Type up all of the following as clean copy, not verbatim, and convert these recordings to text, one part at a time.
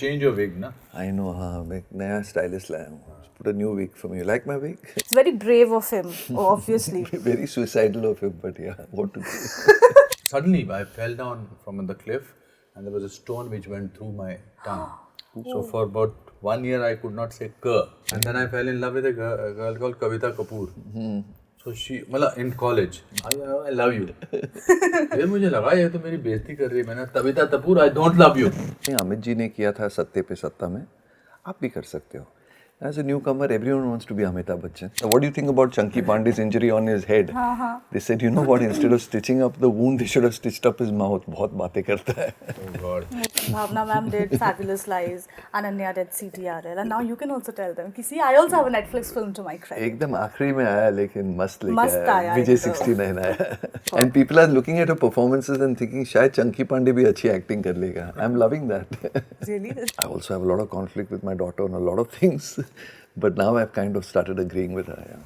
Change your wig, na? I know, हाँ मैं एक नया स्टाइलिस्ट लाया हूँ. Put a new wig for me. You like my wig? It's very brave of him, obviously. Very suicidal of him, but yeah, what to do? Suddenly, I fell down from the cliff and there was a stone which went through my tongue. So for about 1 year, I could not say Kyaa. And then I fell in love with a girl called Kavita Kapoor. So she, मतलब in college, I love you. फिर मुझे लगा ये तो मेरी बेइज्जती कर रही है. मैंने Kavita Kapoor, I don't love you. Amit ji ने किया था सत्ते पे सत्ता में, आप भी कर सकते हो. As a newcomer, everyone wants to be Amitabh Bachchan. What do you think about Chunky Panday's injury on his head? They said, you know what, instead of stitching up the wound, they should have stitched up his mouth. बहुत बातें करता है. Oh God. Bhavna ma'am did Fabulous Lies, Ananya did CTRL, and now you can also tell them. See, I also have a Netflix film to my credit. एकदम आखिरी में आया लेकिन मस्त मस्त लेके आया. आया Vijay एकदम. 69 आया. And people are looking at her performances and thinking शायद Chunky Pandey भी अच्छी acting कर लेगा. I'm loving that. Really? I also have a lot of conflict with my daughter on a lot of things. But now I've kind of started agreeing with her. Yeah.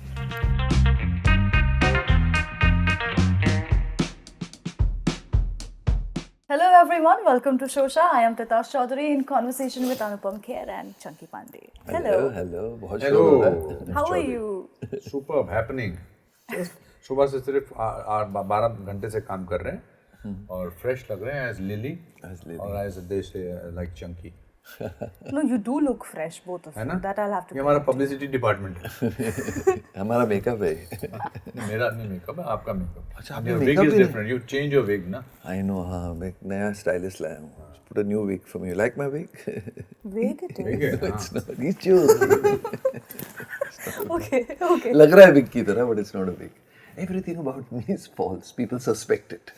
Hello everyone, welcome to Showsha. I am Titas Chowdhury in conversation with Anupam Kher and Chunky Panday. Hello. बहुत शोर हो रहा है. Hello. How are you? Superb, happening. सुबह से सिर्फ 12 घंटे से काम कर रहे हैं और फ्रेश लग रहे हैं as Lily और as they say like Chunky. No, you do look fresh, both of है you. ना? That I'll have to. ये हमारा पब्लिसिटी डिपार्टमेंट है. हमारा मेकअप है. मेरा नहीं मेकअप है, आपका मेकअप. अच्छा, आपने Your makeup wig is भी different. You change your wig, na? I know, हाँ मैं एक नया स्टाइलिस्ट लाया हूँ. Put a new wig for me. You like my wig? Wig it is. It's not. It's yours. Okay. लग रहा है wig की तरह, but it's not a wig. Everything about me is false. People suspect it.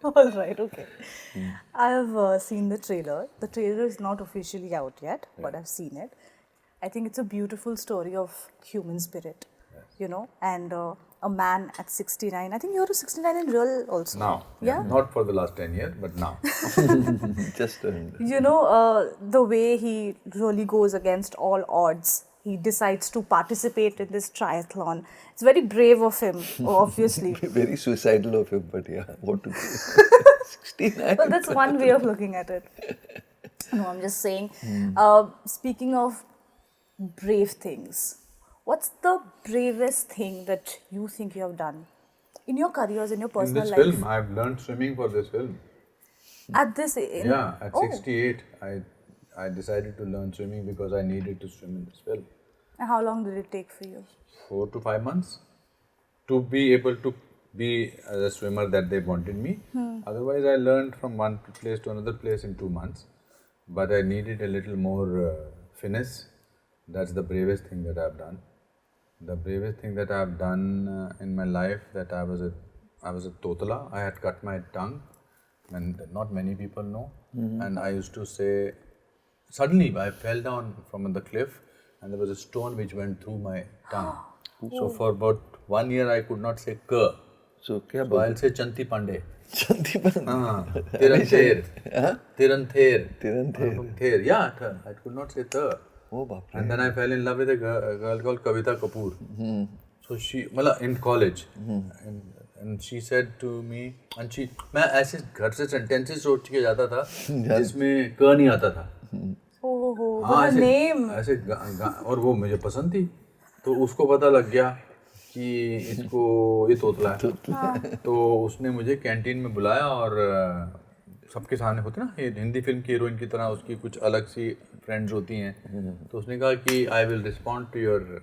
All right, okay. I have seen the trailer. The trailer is not officially out yet, but I've seen it. I think it's a beautiful story of human spirit, you know, and a man at 69. I think you're 69 in real also. Now. Yeah? Not for the last 10 years, but now. Just You know, the way he really goes against all odds. He decides to participate in this triathlon. It's very brave of him, obviously. very suicidal of him, but yeah, what to do? 69. Well, that's one way of looking at it. No, I'm just saying. Speaking of brave things, what's the bravest thing that you think you have done in your careers, in your In personal this life? film, I've learned swimming for this film. At this age? Yeah, at 68, I decided to learn swimming because I needed to swim in this film. And how long did it take for you? 4 to 5 months to be able to be a swimmer that they wanted me. Otherwise, I learned from one place to another place in 2 months. But I needed a little more finesse. That's the bravest thing that I've done. The bravest thing that I've done in my life, that I was a totala. I had cut my tongue, and not many people know. And I used to say, suddenly I fell down from the cliff, and there was a stone which went through my tongue. So for about 1 year, I could not say Kyaa. So क्या So I'll say Chanti Panday. Chanti Pandey. Tiran Kher. Tiran Kher. Tiran Kher. Anupam Kher. Yeah, I could not say Tha. Oh, बाप रे. And then I fell in love with a girl called Kavita Kapoor. So she, मतलब in college, and she said to me, and she, मैं ऐसे घर से sentences सोच के जाता था जिसमें क नहीं आता था. Oh, हाँ, what a name! ऐसे और वो मुझे पसंद थी, तो उसको पता लग गया कि इसको ये तोतला है. तो उसने मुझे कैंटीन में बुलाया और सबके सामने होते ना, ये हिंदी फिल्म की हीरोइन की तरह उसकी कुछ अलग सी फ्रेंड्स होती हैं. तो उसने कहा कि I will respond to your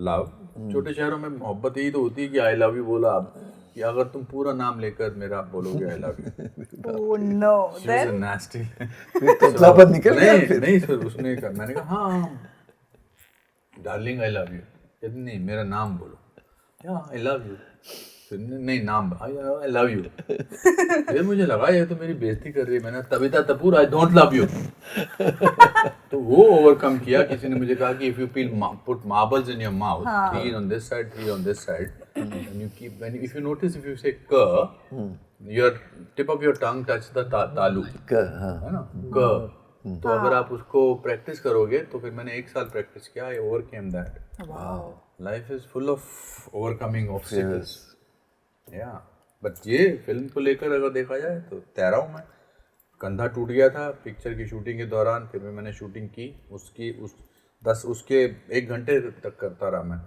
love. छोटे शहरों में मोहब्बत यही तो होती है कि आई लव यू बोला आप, कि अगर तुम पूरा नाम लेकर मेरा बोलोगे I love you. Oh no! Then nasty. तोतलापन निकल गया फिर. नहीं सर, उसने कहा, मैंने कहा हाँ डार्लिंग आई लव यू. कहती नहीं मेरा नाम बोलो. या आई लव यू. नहीं नाम आई लव यू. फिर मुझे लगा ये तो मेरी बेइज्जती कर रही है. मैंने Kavita Kapoor I don't love you. तो वो ओवरकम किया. किसी ने मुझे कहा कि if you put marbles in your mouth, 3 on this side, 3 on this side, and you keep, if you notice, if you say Kyaa, your tip of your tongue touches the talu, है ना, Kyaa. तो अगर आप उसको practice करोगे तो फिर मैंने 1 साल प्रैक्टिस किया. आई overcame that. Life is full of overcoming obstacles. या बट ये फिल्म को लेकर अगर देखा जाए तो तैयार हूँ मैं. कंधा टूट गया था पिक्चर की शूटिंग के दौरान, फिर भी मैंने शूटिंग की उसके 1 घंटे तक करता रहा मैं,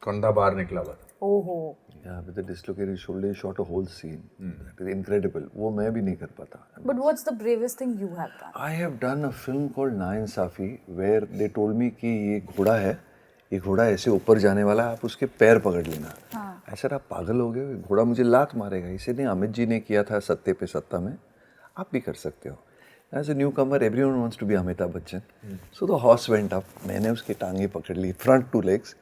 कंधा बाहर निकला हुआ था। ओहो। Yeah, with the dislocated shoulder, he shot a whole scene. That is incredible. वो मैं भी नहीं कर पाता. But what's the bravest thing you have done? I have done a film called Na-Insafi where they told me कि ये घोड़ा है, ये घोड़ा ऐसे ऊपर जाने वाला है, आप उसके पैर पकड़ लेना। ऐसा आप पागल हो गए, घोड़ा मुझे लात मारेगा। इसे नहीं अमित जी ने किया था सत्ते पे सत्ता में, आप भी कर सकते हो। As a newcomer, everyone wants to be Amitabh Bachchan. So the horse went up. मैंने उसकी टांगे पकड़ ली, front 2 legs.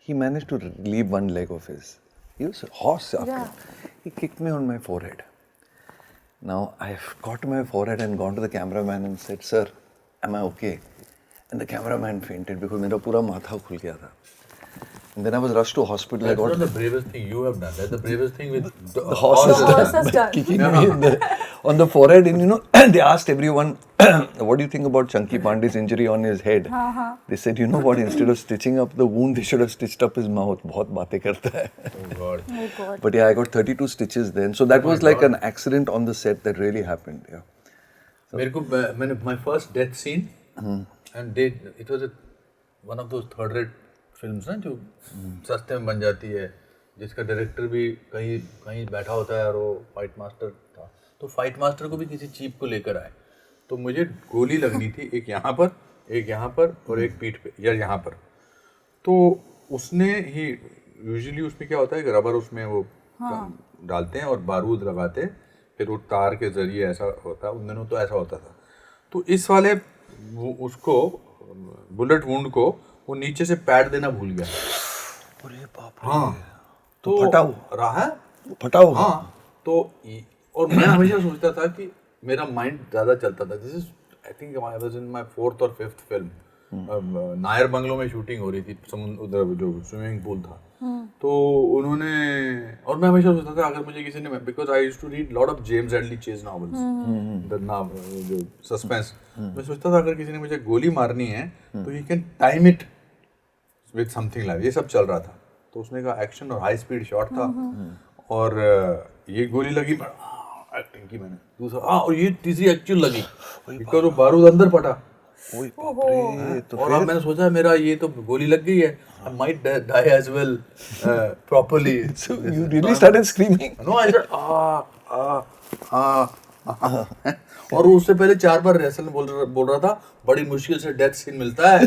He managed to leave 1 leg of his. He was a horse after. He kicked me on my forehead. Now I've got my forehead and gone to the cameraman and said, "Sir, am I okay?" And the cameraman fainted because मेरा पूरा माथा खुल गया था. And then I was rushed to hospital. That's not the bravest thing you have done. That's the bravest thing with the horse The horse has done. kicking me on the forehead, and you know, they asked everyone, what do you think about Chunky Panday's injury on his head? They said, you know what, instead of stitching up the wound, they should have stitched up his mouth. बहुत बातें करता है. Oh God. Oh God. But yeah, I got 32 stitches then. So that was like an accident on the set that really happened. Yeah. मेरे को मैंने my first death scene and it was one of those third rate films ना जो सस्ते में बन जाती है, जिसका डायरेक्टर भी कहीं बैठा होता है और वो फाइट मास्टर था, तो फाइट मास्टर को भी किसी चीप को लेकर आए, तो मुझे गोली लगनी थी, एक यहाँ पर और एक पीठ पे या यहाँ पर। तो उसने ही यूजुअली उसमें क्या होता है कि रबर उसमें वो डालते हैं और बारूद लगाते हैं, फिर वो तार के जरिए ऐसा होता है, उन दिनों तो ऐसा होता था। तो इस वाले उसको बुलेट वुंड को वो नीचे से पैड देना भूल गया। अरे बाप रे। हाँ, तो फटाओ रहा है, फटाओ। हाँ, तो और मैं हमेशा सोचता था कि मेरा माइंड ज़्यादा चलता था। This is I think I was in my 4th और 5th फिल्म। नायर बंगलो में शूटिंग हो रही थी, समुद्र उधर जो स्विमिंग पूल था, तो उन्होंने, और मैं हमेशा सोचता था अगर मुझे किसी ने, because I used to read lot of James Hadley Chase novels, the नाम जो सस्पेंस, मैं सोचता था अगर किसी ने मुझे गोली मारनी है तो he can time it with something like, ये सब चल रहा था। तो उसने कहा एक्शन और हाई स्पीड शॉट था, और ये गोली लगी, एक्टिंग की मैंने दूसरा, और ये तीसरी एक्चुअल लगी बिकॉज वो बारूद अंदर फटा। ओए बाप रे। तो और अब मैंने सोचा मेरा ये तो गोली लग गई है, I might die as well properly. So you really started screaming? No, I said और उससे पहले 4 बार रिहर्सल में बोल रहा था, बड़ी मुश्किल से डेथ सीन मिलता है।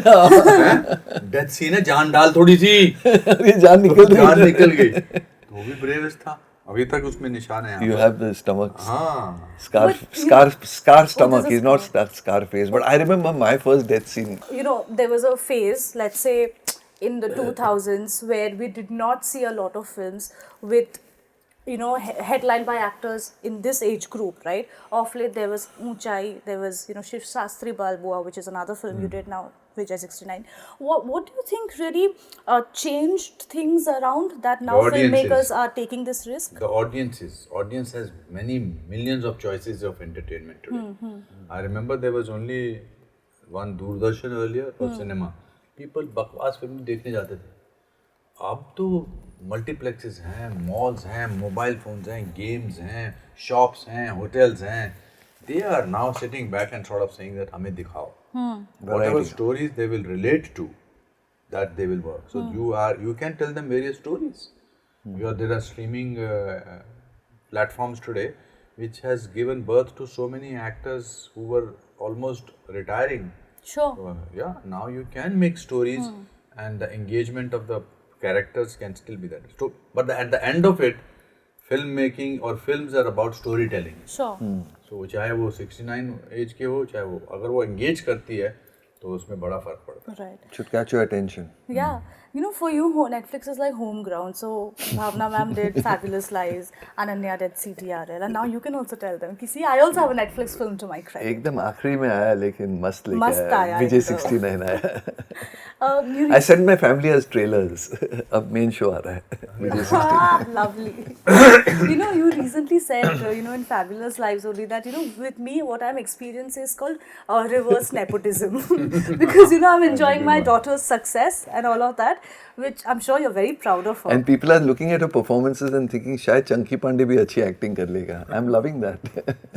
डेथ सीन है, जान डाल थोड़ी सी। ये जान निकल गई। तो वो भी ब्रेवेस्ट था, अभी तक उसमें निशान है। You have the stomach. हाँ। Scar stomach. He's not scar face. But I remember my first death scene. You know, there was a phase, let's say, in the 2000s where we did not see a lot of films with, you know, headlined by actors in this age group, right? Of late there was Unchai, there was, you know, Shiv Shastri Balbua, which is another film you did now, Vijay 69. What do you think really changed things around that now filmmakers are taking this risk? The audience has many millions of choices of entertainment today. I remember there was only one Doordarshan earlier for cinema. People बकवास film देखने जाते थे, अब तो multiplexes हैं, malls हैं, mobile phones हैं, games हैं, शॉप्स हैं, होटल्स हैं। They are now sitting back and sort of saying that हमें दिखाओ, whatever stories they will relate to, that they will work. So you can tell them various stories. There are streaming platforms today which has given birth to so many actors who were almost retiring. Sure. Yeah, now you can make stories and the engagement of the characters can still be that. So, but at the end of it, filmmaking or films are about storytelling. Sure. So चाहे वो 69 as के हो, चाहे वो, अगर वो engage करती है तो उसमें बड़ा फर्क पड़ता है. Right. Should catch your attention. Yeah. You know, for you, Netflix is like home ground. So, Bhavna ma'am did Fabulous Lies, Ananya did CTRL, and now you can also tell them, see, I also have a Netflix film to my credit. एकदम आखिरी में आया लेकिन मस्त मस्त लेके आया, आया विजय एकदम। 69 आया. You I sent my family as trailers. अब main show आ रहा है. Vijay 16. Ah, lovely. You recently said, in Fabulous Lives only that, with me, what I'm experiencing is called reverse nepotism. Because, I'm enjoying my daughter's success and all of that, which I'm sure you're very proud of her. And people are looking at her performances and thinking, शायद Chunky Pandey भी अच्छी acting कर लेगा. I'm loving that.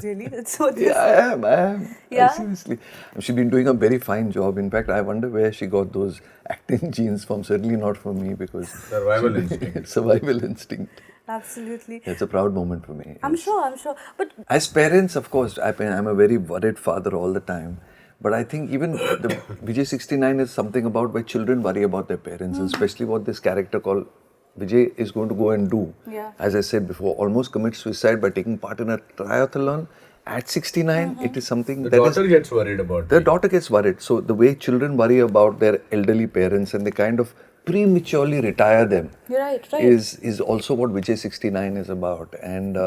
Really? That's what Yeah, I am. Yeah? Seriously. She's been doing a very fine job. In fact, I wonder where she got those acting genes from. Certainly not from me because... Survival instinct. Survival instinct. Absolutely. It's a proud moment for me. I'm sure. But As parents, of course, I'm a very worried father all the time. But I think even the Vijay 69 is something about why children worry about their parents, and especially what this character called Vijay is going to go and do. Yeah. As I said before, almost commit suicide by taking part in a triathlon. At 69, it is something The that daughter gets worried about the it. daughter gets worried. So the way children worry about their elderly parents and they kind of prematurely retire them you're right. is also what Vijay 69 is about, and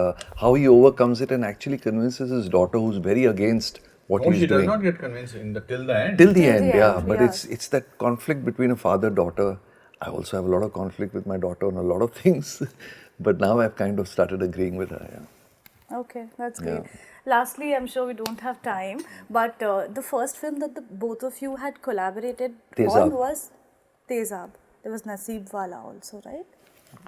how he overcomes it and actually convinces his daughter, who's very against what Oh, he's she doing. does not get convinced till the end. Till the Till end, the yeah. end, But yeah. it's that conflict between a father-daughter. I also have a lot of conflict with my daughter on a lot of things, but now I've kind of started agreeing with her. Yeah. Okay, that's great. Yeah. Lastly, I'm sure we don't have time, but the first film that the both of you had collaborated Tezaab. on was Tezaab. There was Naseeb Wala also, right?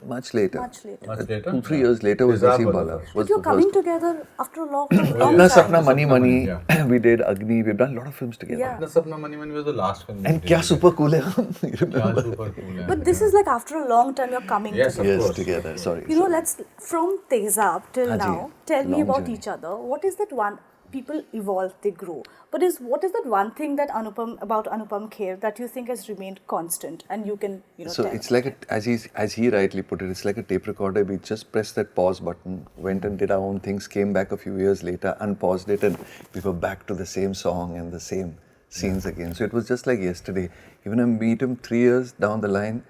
Much later. Much later. Much later? 2-3 years later was Tezaab Naseeb was the Wala. first. Was But you're the coming first. together after a long Apna time. Sapna Mani Mani. Yeah. We did Agni. We've done a lot of films together. Yeah. The Sapna Mani Mani was the last film. And Kyaa super cool hai hum. You Kyaa remember? super cool. Yeah. But this is like after a long time you're coming Yes, of together. Yes, course. together. Sorry. You know, from Tezaab till Haan ji, now, tell me long about journey. each other. What is that one? People evolve, they grow. But what is that one thing that about Anupam Kher that you think has remained constant and you can, So tell? it's like, as he rightly put it, it's like a tape recorder. We just pressed that pause button, went and did our own things, came back a few years later, unpaused it, and we were back to the same song and the same scenes again. So it was just like yesterday. Even I meet him 3 years down the line,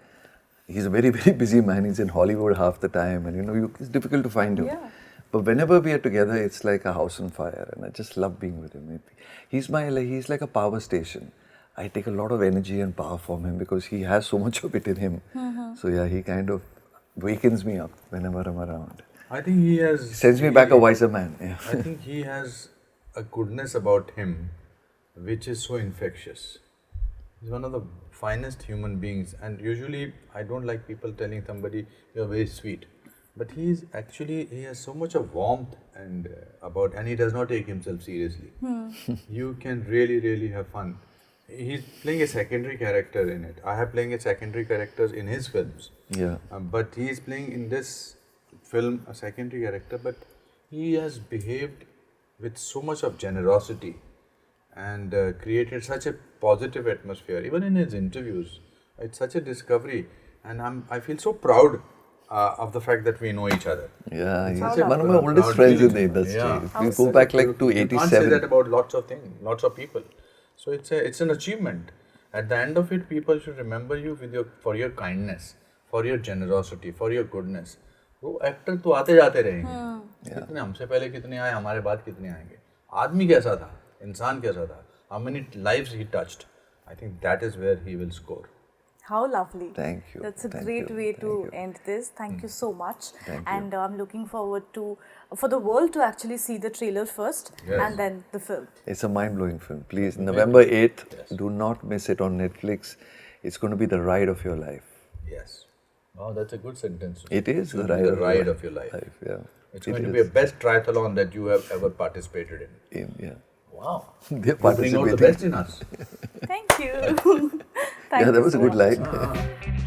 he's a very, very busy man. He's in Hollywood half the time, and it's difficult to find him. Yeah. But whenever we are together, it's like a house on fire, and I just love being with him. He's like a power station. I take a lot of energy and power from him because he has so much of it in him. So yeah, he kind of wakens me up whenever I'm around. I think he has... Sends me back a wiser man. Yeah. I think he has a goodness about him which is so infectious. He's one of the finest human beings, and usually I don't like people telling somebody you're very sweet. But he has so much of warmth and he does not take himself seriously. You can really, really have fun. He's playing a secondary character in it. I have playing a secondary characters in his films. Yeah. But he is playing in this film a secondary character, but he has behaved with so much of generosity and created such a positive atmosphere. Even in his interviews, it's such a discovery, and I feel so proud of the fact that we know each other. Yeah, he's such a one of my oldest proud friends in feeling. the industry. Yeah. If you go back like to You can't say 87. that about lots of things, lots of people. So it's an achievement. At the end of it, people should remember you for your kindness, for your generosity, for your goodness. वो actor तो आते जाते रहेंगे. कितने हमसे पहले कितने आए, हमारे बाद कितने आएंगे. आदमी कैसा था, इंसान कैसा था, how many lives he touched. I think that is where he will score. How lovely. Thank you. That's a Thank great you. way Thank to you. end this. Thank you so much. Thank you. And I'm looking forward for the world to actually see the trailer first Yes. and then the film. It's a mind-blowing film. Please, November 8th, do not miss it on Netflix. It's going to be the ride of your life. Yes. Wow, that's a good sentence. It is It will the be ride, the ride of your life. Yeah. It's It going to is. be a best triathlon that you have ever participated in. Yeah. Wow. They're You bring out the participating. best in us. Thank you. Thank Yeah, that you was a so good much. line.